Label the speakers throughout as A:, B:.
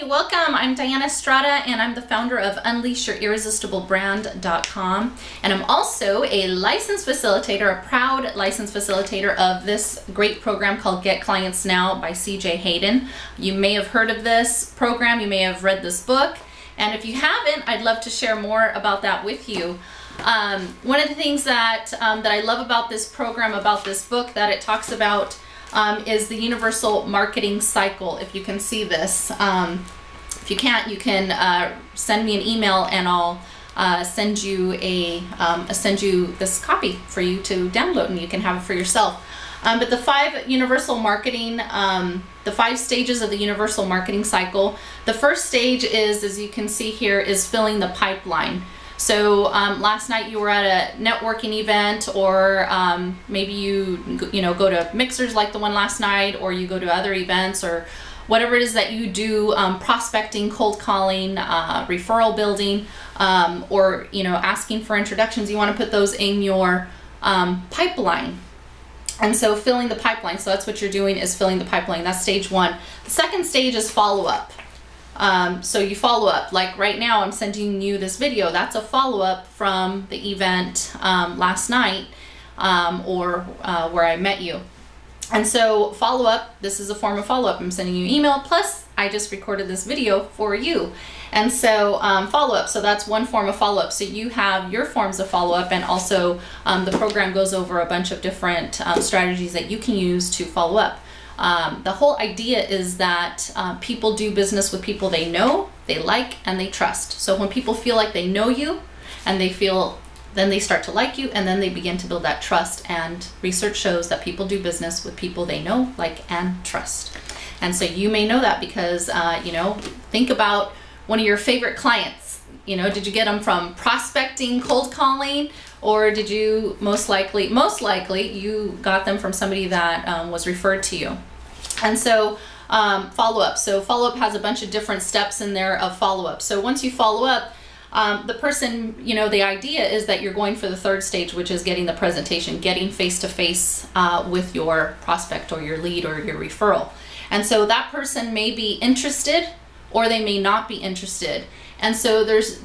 A: welcome. I'm Diana Estrada, and I'm the founder of UnleashYourIrresistibleBrand.com, and I'm also a licensed facilitator, a proud licensed facilitator of this great program called Get Clients Now by CJ Hayden. You may have heard of this program, you may have read this book, and if you haven't, I'd love to share more about that with you. One of the things that I love about this program, about this book, that it talks about is the universal marketing cycle. If you can see this, if you can't, you can send me an email, and I'll send you this copy for you to download, and you can have it for yourself. But the five stages of the universal marketing cycle. The first stage is, as you can see here, is filling the pipeline. So last night you were at a networking event, or maybe you go to mixers like the one last night, or you go to other events, or whatever it is that you do, prospecting, cold calling, referral building, or asking for introductions. You want to put those in your pipeline. And so filling the pipeline, so that's what you're doing, is filling the pipeline. That's stage one. The second stage is follow-up. So you follow up, like right now I'm sending you this video. That's a follow-up from the event last night, or where I met you. And so follow-up, this is a form of follow-up. I'm sending you an email, plus I just recorded this video for you. And so follow-up, so that's one form of follow-up. So you have your forms of follow-up, and also the program goes over a bunch of different strategies that you can use to follow up. The whole idea is that people do business with people they know, they like, and they trust. So when people feel like they know you, and then they start to like you, and then they begin to build that trust. And research shows that people do business with people they know, like, and trust. And so you may know that because, think about one of your favorite clients. Did you get them from prospecting, cold calling, or did you most likely you got them from somebody that was referred to you? And so follow-up. So follow-up has a bunch of different steps in there of follow-up. So once you follow up, the person, the idea is that you're going for the third stage, which is getting the presentation, getting face-to-face with your prospect or your lead or your referral. And so that person may be interested, or they may not be interested. And so there's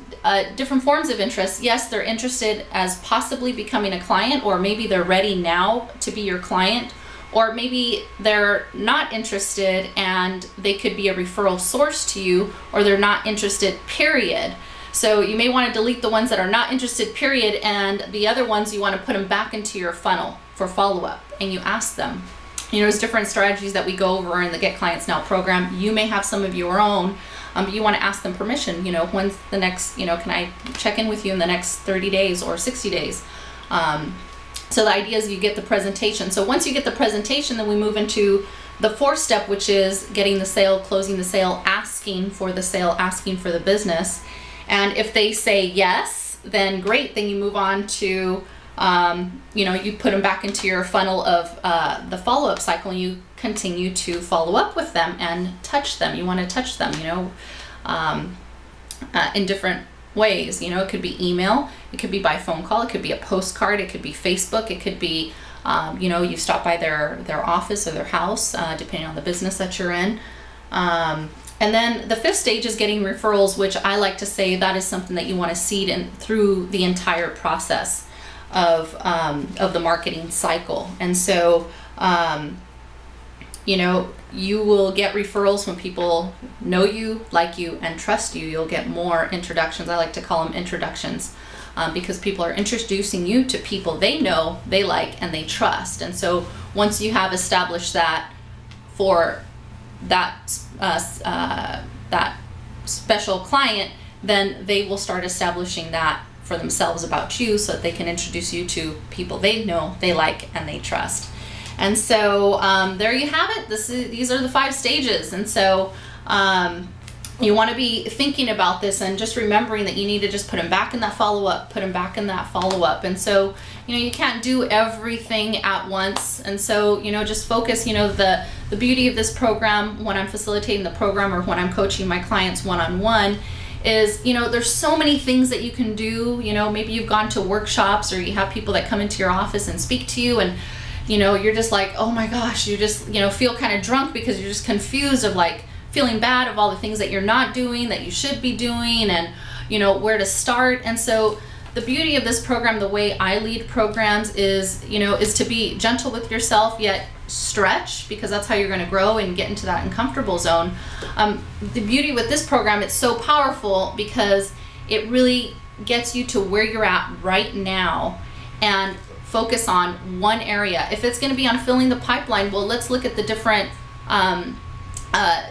A: different forms of interest. Yes, they're interested as possibly becoming a client, or maybe they're ready now to be your client, or maybe they're not interested and they could be a referral source to you, or they're not interested, period. So you may want to delete the ones that are not interested, period, and the other ones you want to put them back into your funnel for follow-up, and you ask them. There's different strategies that we go over in the Get Clients Now program. You may have some of your own, but you want to ask them permission. When's the next, can I check in with you in the next 30 days or 60 days? So the idea is you get the presentation. So once you get the presentation, then we move into the fourth step, which is getting the sale, closing the sale, asking for the sale, asking for the business. And if they say yes, then great. Then you move on to, you put them back into your funnel of the follow-up cycle, and you continue to follow up with them and touch them. You want to touch them, in different ways. It could be email, it could be by phone call, it could be a postcard, it could be Facebook, it could be, you stop by their office or their house, depending on the business that you're in. And then the fifth stage is getting referrals, which I like to say that is something that you want to seed in through the entire process of the marketing cycle. And so, you will get referrals when people know you, like you, and trust you. You'll get more introductions. I like to call them introductions, because people are introducing you to people they know, they like, and they trust. And so once you have established that for that special client, then they will start establishing that for themselves about you, so that they can introduce you to people they know, they like, and they trust. And so there you have it. These are the 5 stages. And so you want to be thinking about this and just remembering that you need to just put them back in that follow-up, put them back in that follow-up. And so, you can't do everything at once. And so, just focus. The beauty of this program, when I'm facilitating the program or when I'm coaching my clients one-on-one, is, there's so many things that you can do. Maybe you've gone to workshops, or you have people that come into your office and speak to you, and you're just like, oh my gosh, you just, feel kind of drunk because you're just confused of like, feeling bad of all the things that you're not doing, that you should be doing, and where to start. And so the beauty of this program, the way I lead programs, is to be gentle with yourself, yet stretch, because that's how you're going to grow and get into that uncomfortable zone. The beauty with this program, it's so powerful because it really gets you to where you're at right now and focus on one area. If it's going to be on filling the pipeline, well, let's look at the different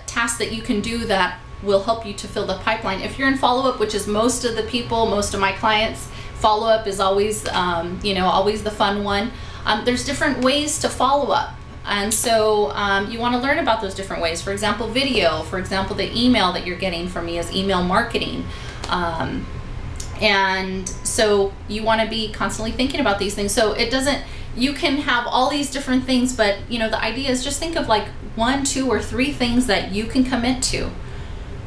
A: tasks that you can do that will help you to fill the pipeline. If you're in follow-up, which is most of my clients, follow-up is always always the fun one. There's different ways to follow up, and so you want to learn about those different ways. For example, video. For example, the email that you're getting from me is email marketing, and so you want to be constantly thinking about these things. So you can have all these different things, but the idea is just think of like 1, 2, or 3 things that you can commit to.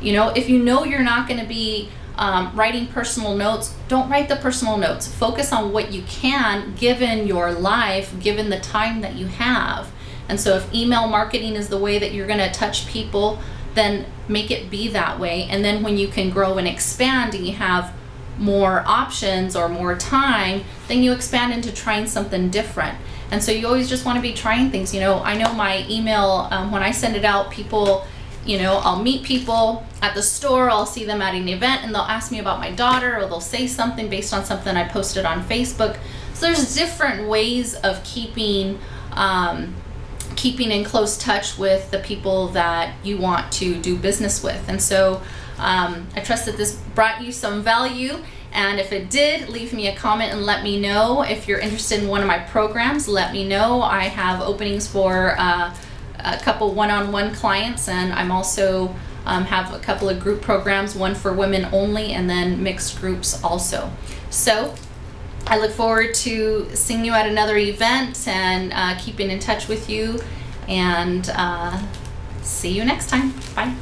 A: If you're not going to be writing personal notes, don't write the personal notes. Focus on what you can, given your life, given the time that you have. And so if email marketing is the way that you're going to touch people, then make it be that way. And then when you can grow and expand and you have more options or more time, then you expand into trying something different. And so you always just want to be trying things. I know my email, when I send it out, people, I'll meet people at the store, I'll see them at an event, and they'll ask me about my daughter, or they'll say something based on something I posted on Facebook. So there's different ways of keeping in close touch with the people that you want to do business with. And so I trust that this brought you some value. And if it did, leave me a comment and let me know. If you're interested in one of my programs, let me know. I have openings for a couple one-on-one clients, and I'm also have a couple of group programs, one for women only and then mixed groups also. So I look forward to seeing you at another event and keeping in touch with you, and see you next time. Bye.